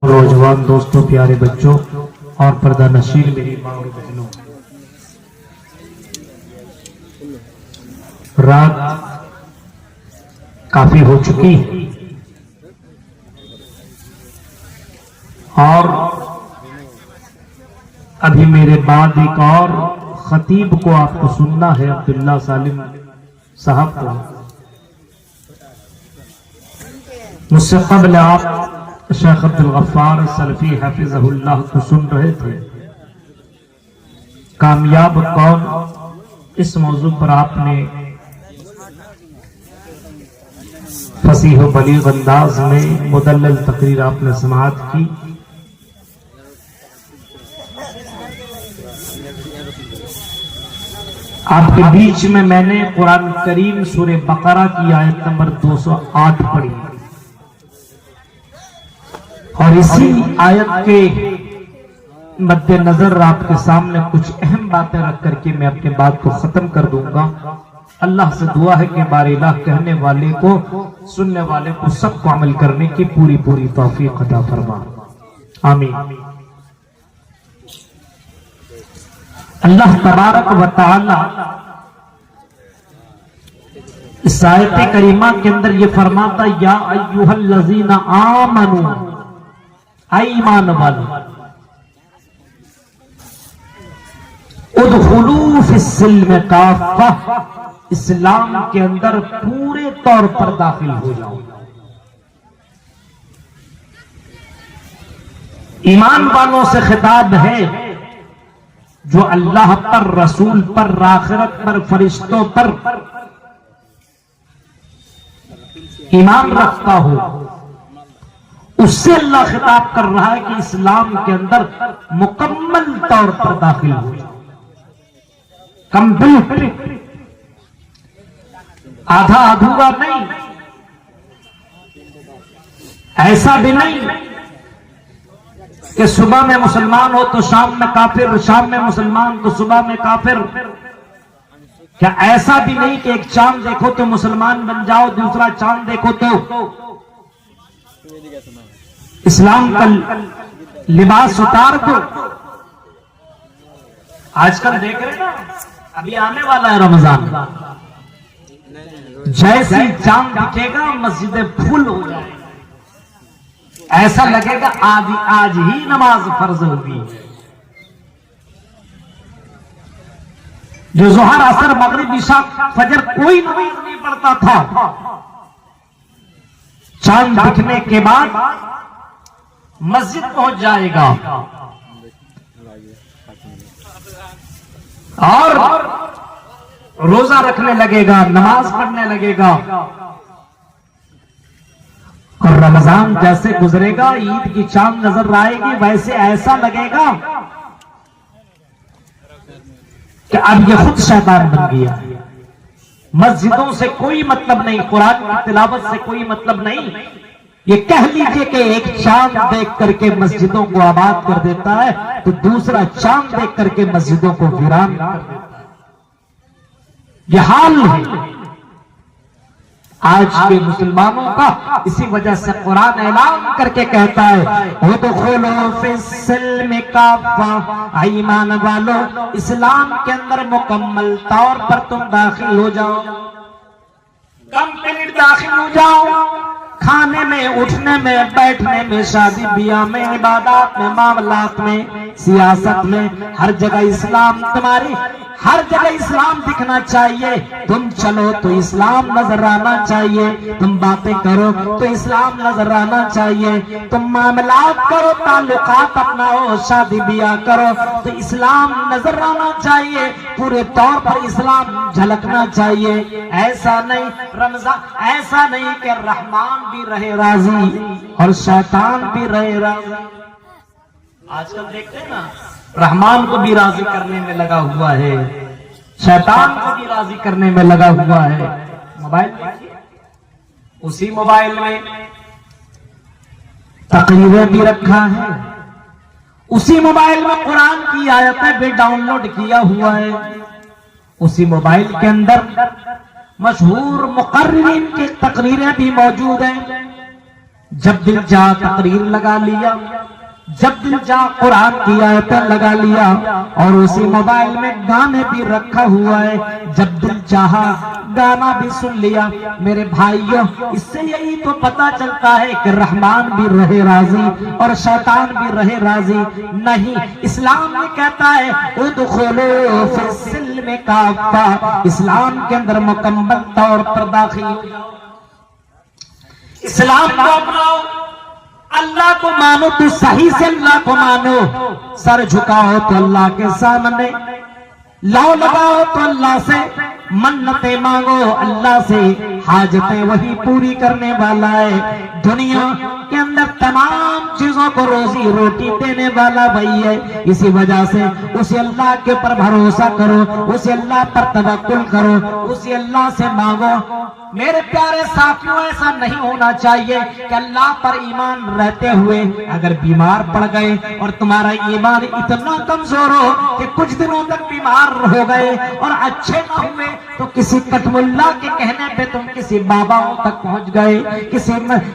نوجوان دوستوں، پیارے بچوں اور پردہ نشین میری ماں اور بہنوں، رات کافی ہو چکی اور ابھی میرے بعد ایک اور خطیب کو آپ کو سننا ہے، عبداللہ سالم صاحب کو۔ مجھ سے قبل آپ شیخ عبدالغفار سلفی حفظہ اللہ کو سن رہے تھے، کامیاب کون، اس موضوع پر آپ نے فصیح و بلیغ انداز میں مدلل تقریر آپ نے سماعت کی۔ آپ کے بیچ میں نے قرآن کریم سورہ بقرہ کی آیت نمبر 208 پڑھی اور اسی آیت کے مد نظر آپ کے سامنے کچھ اہم باتیں رکھ کر کے میں اپنے بات کو ختم کر دوں گا۔ اللہ سے دعا ہے کہ بار الہ کہنے والے کو، سننے والے کو، سب کو عمل کرنے کی پوری توفیق عطا فرما، آمین۔ اللہ تبارک و تعالی اس آیت کریمہ کے اندر یہ فرماتا، یا ایھا الذین آمنوا، ایمان والو، ادخلوا فی السلم کافہ، اسلام کے اندر پورے طور پر داخل ہو جاؤ۔ ایمان والوں سے خطاب ہے جو اللہ پر، رسول پر، آخرت پر، فرشتوں پر ایمان رکھتا ہو، اس سے اللہ خطاب کر رہا ہے کہ اسلام کے اندر مکمل طور پر داخل ہو جاؤ، کمپلیٹ، آدھا ادھورا نہیں، ایسا بھی نہیں کہ صبح میں مسلمان ہو تو شام میں کافر، شام میں مسلمان تو صبح میں کافر۔ کیا ایسا بھی نہیں کہ ایک چاند دیکھو تو مسلمان بن جاؤ، دوسرا چاند دیکھو تو اسلام کا لباس اتار دو؟ آج کل دیکھ رہے نا، ابھی آنے والا ہے رمضان، جیسی چاند دکھے گا مسجدیں پھول ہو جائے، ایسا لگے گا آج ہی نماز فرض ہوگی۔ جو ظہر، عصر، مغرب، عشاء، فجر کوئی نماز نہیں پڑھتا تھا، چاند دکھنے کے بعد مسجد پہنچ جائے گا اور روزہ رکھنے لگے گا، نماز پڑھنے لگے گا، اور رمضان جیسے گزرے گا، عید کی چاند نظر آئے گی، ویسے ایسا لگے گا کہ اب یہ خود شیطان بن گیا۔ مسجدوں سے کوئی مطلب نہیں، قرآن کی تلاوت سے کوئی مطلب نہیں، یہ کہہ لیجئے کہ ایک چاند دیکھ کر کے مسجدوں کو آباد کر دیتا ہے تو دوسرا چاند دیکھ کر کے مسجدوں کو ویران کر دیتا ہے۔ یہ حال ہے آج کے مسلمانوں کا، اسی وجہ سے قرآن اعلان کر کے کہتا ہے، ادخلوا فی السلم کافہ، ایمان والو، اسلام کے اندر مکمل طور پر تم داخل ہو جاؤ، کمپلیٹ داخل ہو جاؤ، کھانے میں، اٹھنے میں، بیٹھنے میں، شادی بیاہ میں، عبادات میں، معاملات میں، سیاست میں، ہر جگہ اسلام تمہاری، ہر جگہ اسلام دکھنا چاہیے۔ تم چلو تو اسلام نظر آنا چاہیے، تم باتیں کرو تو اسلام نظر آنا چاہیے، تم معاملات کرو، تعلقات اپناؤ، شادی بیاہ کرو تو اسلام نظر آنا چاہیے، پورے طور پر اسلام جھلکنا چاہیے۔ ایسا نہیں رمضان، ایسا نہیں کہ رحمان بھی رہے راضی اور شیطان بھی رہے راضی۔ آج کل دیکھتے ہیں نا، رحمان کو بھی راضی کرنے میں لگا ہوا ہے، شیطان کو بھی راضی کرنے میں لگا ہوا ہے۔ موبائل دیکھیے، اسی موبائل میں تقریریں بھی رکھا ہے، اسی موبائل میں قرآن کی آیتیں بھی ڈاؤن لوڈ کیا ہوا ہے، اسی موبائل کے اندر مشہور مقررین کی تقریریں بھی موجود ہیں، جب دل چاہا تقریر لگا لیا، جب دل چاہا قرآن کی آیتیں لگا لیا، اور اسی موبائل میں گانے بھی رکھا ہوا ہے، جب دل چاہا گانا بھی سن لیا۔ میرے بھائیوں، اس سے یہی تو پتا چلتا ہے کہ رحمان بھی رہے راضی اور شیطان بھی رہے راضی نہیں۔ اسلام یہ کہتا ہے ادخلوا فی السلم کافہ، اسلام کے اندر مکمل طور پر داخل ہو جاؤ، اسلام کو اپناؤ، اللہ کو مانو تو صحیح سے اللہ کو مانو، سر جھکاؤ تو اللہ کے سامنے، لاؤ لگاؤ تو اللہ سے، منتیں مانگو اللہ سے، حاجتیں وہی پوری کرنے والا ہے۔ دنیا کے اندر تمام چیزوں کو روزی روٹی دینے والا وہی ہے، اسی وجہ سے اسی اللہ کے پر بھروسہ کرو، اسی اللہ پر توکل کرو، اسی اللہ سے مانگو۔ میرے پیارے ساتھیوں، ایسا نہیں ہونا چاہیے کہ اللہ پر ایمان رہتے ہوئے اگر بیمار پڑ گئے اور تمہارا ایمان اتنا کمزور ہو کہ کچھ دنوں تک بیمار ہو گئے اور اچھے نہ ہوئے تو کسی کٹم اللہ کے کہنے پہ تم کسی باباؤں تک پہنچ گئے،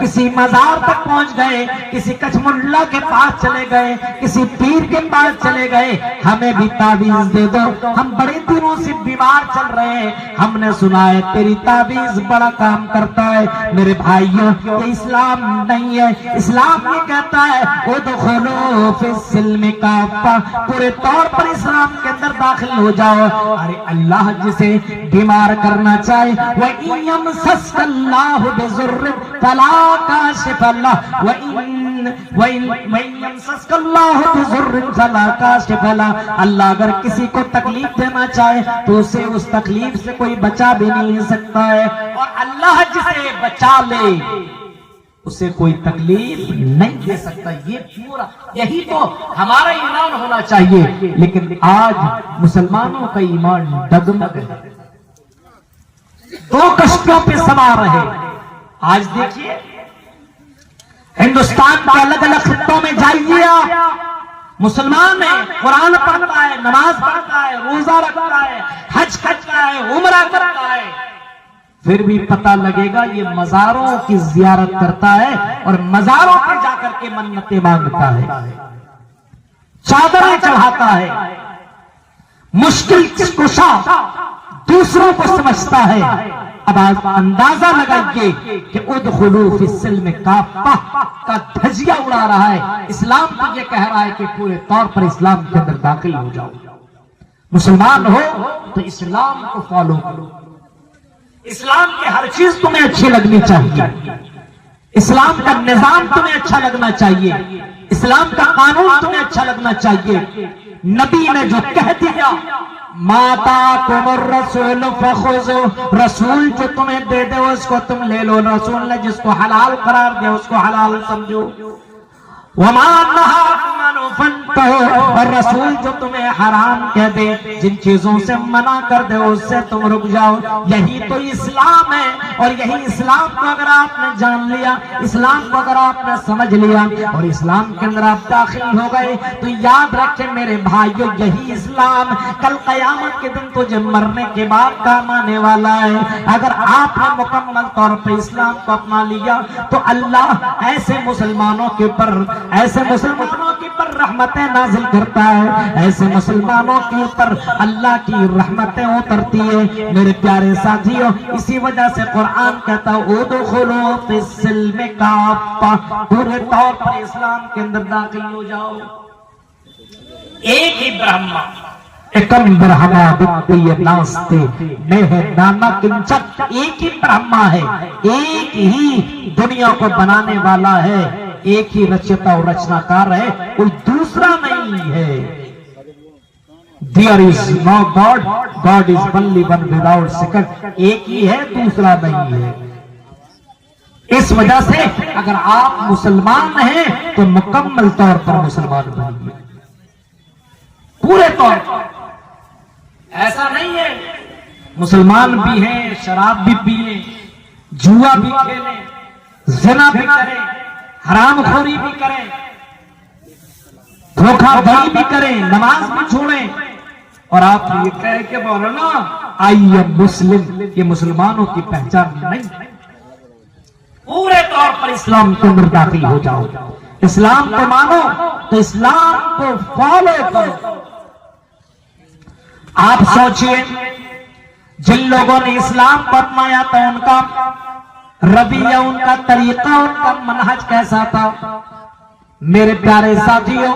کسی مزار تک پہنچ گئے، کسی کٹم اللہ کے پاس چلے گئے، کسی پیر کے پاس چلے گئے، ہمیں بھی تعویذ دے دو، ہم بڑے دنوں سے بیمار چل رہے ہیں، ہم نے سنا ہے تیری تعویذ بڑا کام کرتا ہے۔ میرے بھائیوں، یہ اسلام نہیں ہے۔ اسلام یہ کہتا ہے ادخلوا فی السلم کافہ، پورے طور پر اسلام کے اندر داخل ہو جاؤ۔ ارے اللہ جسے بیمار کرنا چاہے، وَإِن يَمْسَسْكَ اللَّهُ بِضُرٍّ فَلَا كَاشِفَ لَهُ وَإِن يَمْسَسْكَ اللَّهُ بِضُرٍّ فَلَا كَاشِفَ لَهُ، اللہ اگر کسی کو تکلیف دینا چاہے تو اسے اس تکلیف سے کوئی بچا بھی نہیں سکتا ہے، اور اللہ جسے بچا لے اسے کوئی تکلیف نہیں دے سکتا۔ یہ پورا یہی تو ہمارا ایمان ہونا چاہیے، لیکن آج مسلمانوں کا ایمان ڈگمگ ہے، دو کشتیوں پہ سوار رہے۔ آج دیکھیے ہندوستان کے الگ الگ خطوں میں جائیے، آپ مسلمان ہے، قرآن پڑھتا ہے، نماز پڑھتا ہے، روزہ رکھتا ہے، حج کرتا ہے، عمرہ کرتا ہے، پھر بھی پتہ لگے گا یہ مزاروں کی زیارت کرتا ہے اور مزاروں پہ جا کر کے منتیں مانگتا ہے، چادریں چڑھاتا ہے، مشکل کشا دوسروں کو سمجھتا ہے۔ اب آپ اندازہ لگائیے کہ ادخلوا فی السلم کافہ کا دھجیہ اڑا رہا ہے۔ اسلام تو یہ کہہ رہا ہے کہ پورے طور پر اسلام کے اندر داخل ہو جاؤ، مسلمان ہو تو اسلام کو فالو کرو، اسلام کی ہر چیز تمہیں اچھی لگنی چاہیے، اسلام کا نظام تمہیں اچھا لگنا چاہیے، اسلام کا قانون تمہیں اچھا لگنا چاہیے۔ نبی نے جو کہہ دیا ما آتاکم الرسول فخذوہ، رسول جو تمہیں دے دے اس کو تم لے لو، رسول نے جس کو حلال قرار دے اس کو حلال سمجھو، وما نہاکم عنہ فانتہوا، اور رسول جو تمہیں حرام کہہ دے، جن چیزوں سے منع کر دے اس سے تم رک جاؤ۔ یہی تو اسلام ہے، اور یہی اسلام کو اگر آپ نے جان لیا، اسلام کو اگر آپ نے سمجھ لیا اور اسلام کے اندر آپ داخل ہو گئے تو یاد رکھیں میرے بھائیوں، یہی اسلام کل قیامت کے دن تجھے مرنے کے بعد کام آنے والا ہے۔ اگر آپ نے مکمل طور پر اسلام کو اپنا لیا تو اللہ ایسے مسلمانوں کے اوپر، ایسے مسلمانوں کے اوپر رحمتیں نازل کرتا ہے، ایسے مسلمانوں کے اوپر اللہ کی رحمتیں اترتی ہیں۔ میرے پیارے ساتھیوں، اسی وجہ سے قرآن کہتا ہے ادخلوا فی السلم کافہ، پورے طور پر اسلام کے اندر داخل ہو جاؤ۔ ایک ہی برہما ایکم برہما وتیہ ناستے نیہ نانا کنچن، ایک ہی برہما ہے، ایک ہی دنیا کو بنانے والا ہے، ایک ہی رچیتا اور رچنا کار ہے، کوئی دوسرا نہیں ہے۔ There is no God, God is only one without second، ایک ہی ہے دوسرا نہیں ہے۔ اس وجہ سے اگر آپ مسلمان ہیں تو مکمل طور پر مسلمان بنیے، پورے طور پر۔ ایسا نہیں ہے مسلمان بھی ہیں شراب بھی پیئیں، جوا بھی کھیلیں، زنا بھی کریں، حرام خوری بھی کریں، دھوکہ دہی بھی کریں، نماز بھی چھوڑیں، اور آپ یہ کہہ کہ مولانا آئی ایم مسلم، یہ مسلمانوں کی پہچان نہیں۔ پورے طور پر اسلام کے اندر داخل ہو جاؤ، اسلام کو مانو تو اسلام کو فالو کرو۔ آپ سوچئے جن لوگوں نے اسلام کو اپنایا تھا ان کا رویہ، ان کا طریقہ، ان کا منہج کیسا تھا؟ میرے پیارے ساتھیوں،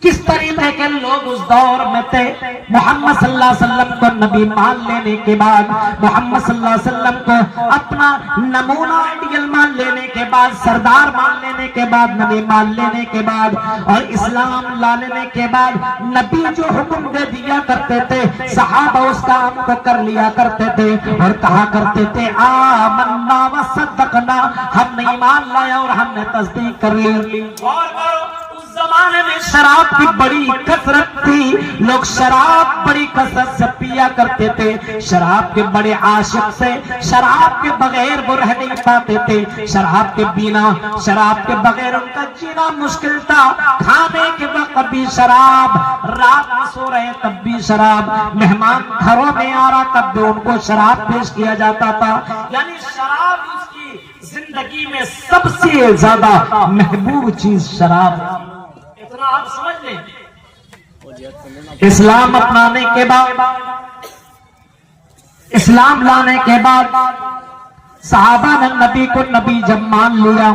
کس طریقے کے لوگ اس دور میں تھے؟ محمد صلی اللہ علیہ وسلم کو نبی مان لینے کے بعد، محمد صلی اللہ علیہ وسلم کو اپنا نمونہ آئیڈیل مان لینے کے بعد، سردار مان لینے کے بعد، نبی مان لینے کے بعد اور اسلام لا لینے کے بعد، نبی جو حکم دے دیا کرتے تھے صحابہ اس کام کو کر لیا کرتے تھے اور کہا کرتے تھے آمنا و صدقنا، ہم نے ایمان لایا اور ہم نے تصدیق کر لی۔ زمانے میں شراب کی بڑی کثرت تھی، لوگ شراب بڑی کثرت سے پیا کرتے تھے، شراب کے بڑے عاشق سے شراب کے بغیر وہ رہ نہیں پاتے تھے، شراب کے بنا، شراب کے بغیر ان کا جینا مشکل تھا۔ کھانے کے وقت بھی شراب، رات میں سو رہے تب بھی شراب، مہمان گھروں میں آ رہا تب بھی ان کو شراب پیش کیا جاتا تھا، یعنی شراب اس کی زندگی میں سب سے زیادہ محبوب چیز شراب۔ آپ سمجھ لیں، اسلام اپنانے کے بعد، اسلام لانے کے بعد صحابہ نے نبی کو نبی جب مان لیا،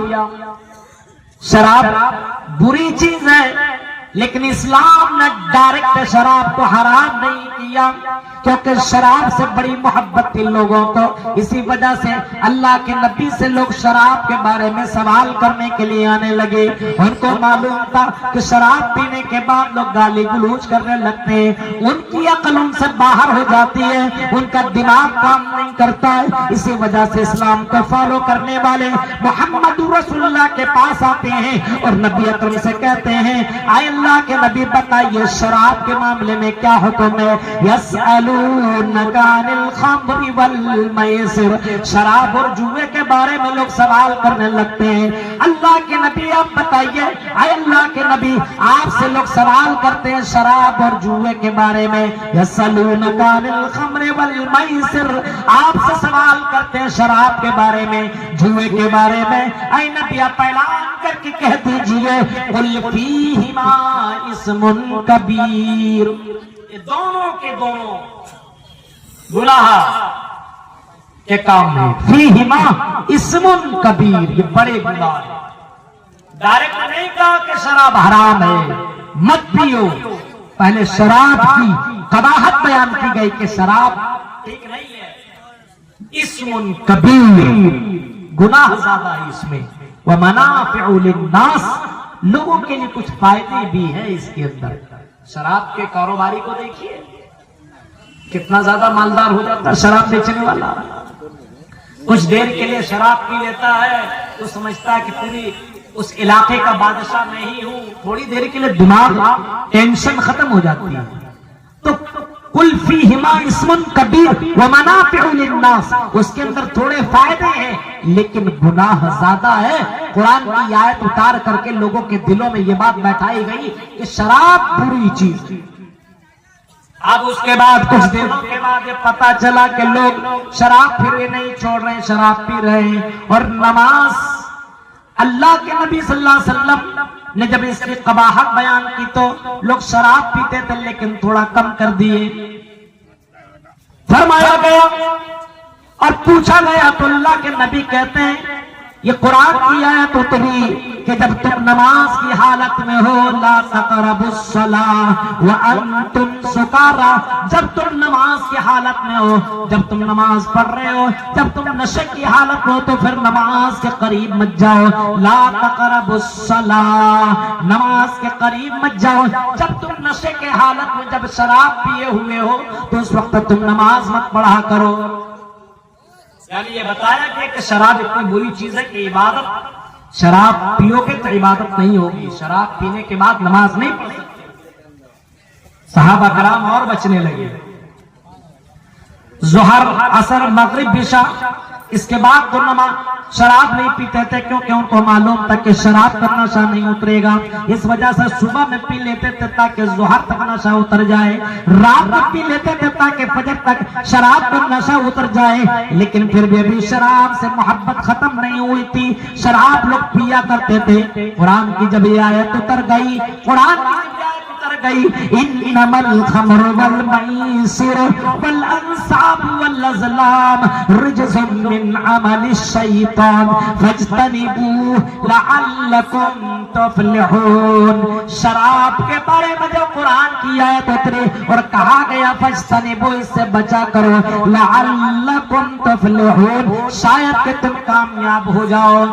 شراب بری چیز ہے لیکن اسلام نے ڈائریکٹ شراب کو حرام نہیں کیا، کیونکہ شراب سے بڑی محبت تھی لوگوں کو، اسی وجہ سے اللہ کے نبی سے لوگ شراب کے بارے میں سوال کرنے کے لیے آنے لگے۔ ان کو معلوم تھا کہ شراب پینے کے بعد لوگ گالی گلوچ کرنے لگتے ہیں، ان کی عقل ان سے باہر ہو جاتی ہے، ان کا دماغ کام نہیں کرتا ہے، اسی وجہ سے اسلام کو فالو کرنے والے محمد رسول اللہ کے پاس آتے ہیں اور نبی اکرم سے کہتے ہیں اے اللہ کے نبی بتائیے شراب کے معاملے میں کیا حکم ہے؟ یسألونک عن الخمر والمیسر، شراب اور جوئے کے بارے میں لوگ سوال کرنے لگتے ہیں، اللہ کے نبی آپ بتائیے، اے اللہ کے نبی آپ سے لوگ سوال کرتے ہیں شراب اور جوئے کے بارے میں، یسألونک عن الخمر والمیسر، آپ سے سوال کرتے ہیں شراب کے بارے میں، جوئے کے بارے میں، اے نبی آپ اعلان کر کے کہہ دیجئے قل فیہما اسم کبیر، یہ دونوں کے دونوں گناہ کے کام ہیں، فیہما اسم کبیر، یہ بڑے گناہ ہیں۔ ڈائریکٹ نہیں کہا کہ شراب حرام ہے مت پیو، پہلے شراب کی قباحت بیان کی گئی کہ شراب ٹھیک نہیں ہے، اسم کبیر، گناہ زیادہ ہے اس میں، ومنافع للناس، لوگوں کے لیے کچھ فائدے بھی ہیں اس کے اندر۔ شراب کے کاروباری کو دیکھیے کتنا زیادہ مالدار ہو جاتا ہے شراب بیچنے والا، کچھ دیر کے لیے شراب پی لیتا ہے تو سمجھتا ہے کہ پوری اس علاقے کا بادشاہ میں ہی ہوں، تھوڑی دیر کے لیے دماغ ٹینشن ختم ہو جاتی ہے۔ تو قل فیہما اسم کبیر ومنافع للناس، اس کے اندر تھوڑے فائدے ہیں لیکن گناہ زیادہ ہے۔ قرآن کی آیت اتار کر کے لوگوں کے دلوں میں یہ بات بیٹھائی گئی کہ شراب بری چیز۔ اب اس کے بعد کچھ دنوں کے بعد یہ پتا چلا کہ لوگ شراب پھر نہیں چھوڑ رہے ہیں، شراب پی رہے ہیں، اور نماز، اللہ کے نبی صلی اللہ علیہ وسلم نے جب اس کی قباحت بیان کی تو لوگ شراب پیتے تھے لیکن تھوڑا کم کر دیے۔ فرمایا گیا اور پوچھا گیا تو اللہ کے نبی کہتے ہیں یہ قرآن کی آیت اتری کہ جب تم نماز کی حالت میں ہو لا تقربوا الصلاۃ وانتم سکارا، جب تم نماز کی حالت میں ہو، جب تم نماز پڑھ رہے ہو، جب تم نشے کی حالت میں ہو تو پھر نماز کے قریب مت جاؤ، لا تقربوا الصلاۃ، نماز کے قریب مت جاؤ، جب تم نشے کے حالت میں جب شراب پیے ہوئے ہو تو اس وقت تم نماز مت پڑھا کرو۔ یعنی یہ بتایا گیا کہ شراب اتنی بری چیز ہے کہ عبادت، شراب پیو گے تو عبادت نہیں ہوگی، شراب پینے کے بعد نماز نہیں پڑھ سکتے۔ صحابہ کرام اور بچنے لگے، ظہر، عصر، مغرب، عشاء، اس کے بعد تو نماز شراب نہیں پیتے تھے کیونکہ ان کو معلوم تھا کہ شراب کا نشہ نہیں اترے گا، اس وجہ سے صبح میں پی لیتے تھے تاکہ ظہر تک نشہ اتر جائے، رات میں پی لیتے تھے تاکہ فجر تک شراب کا نشہ اتر جائے، لیکن پھر بھی ابھی شراب سے محبت ختم نہیں ہوئی تھی، شراب لوگ پیا کرتے تھے۔ قرآن کی جب یہ آیت اتر گئی، قرآن کی گئی انما الخمر والمیسر والانصاب والازلام رجز من عمل الشیطان فاجتنبوه لعلکم تفلحون۔ شراب کے بارے میں جو قرآن کی آیت اتری اور کہا گیا فاجتنبوه، اس سے بچا کرو، لعلکم تفلحون، شاید کہ تم کامیاب ہو جاؤ۔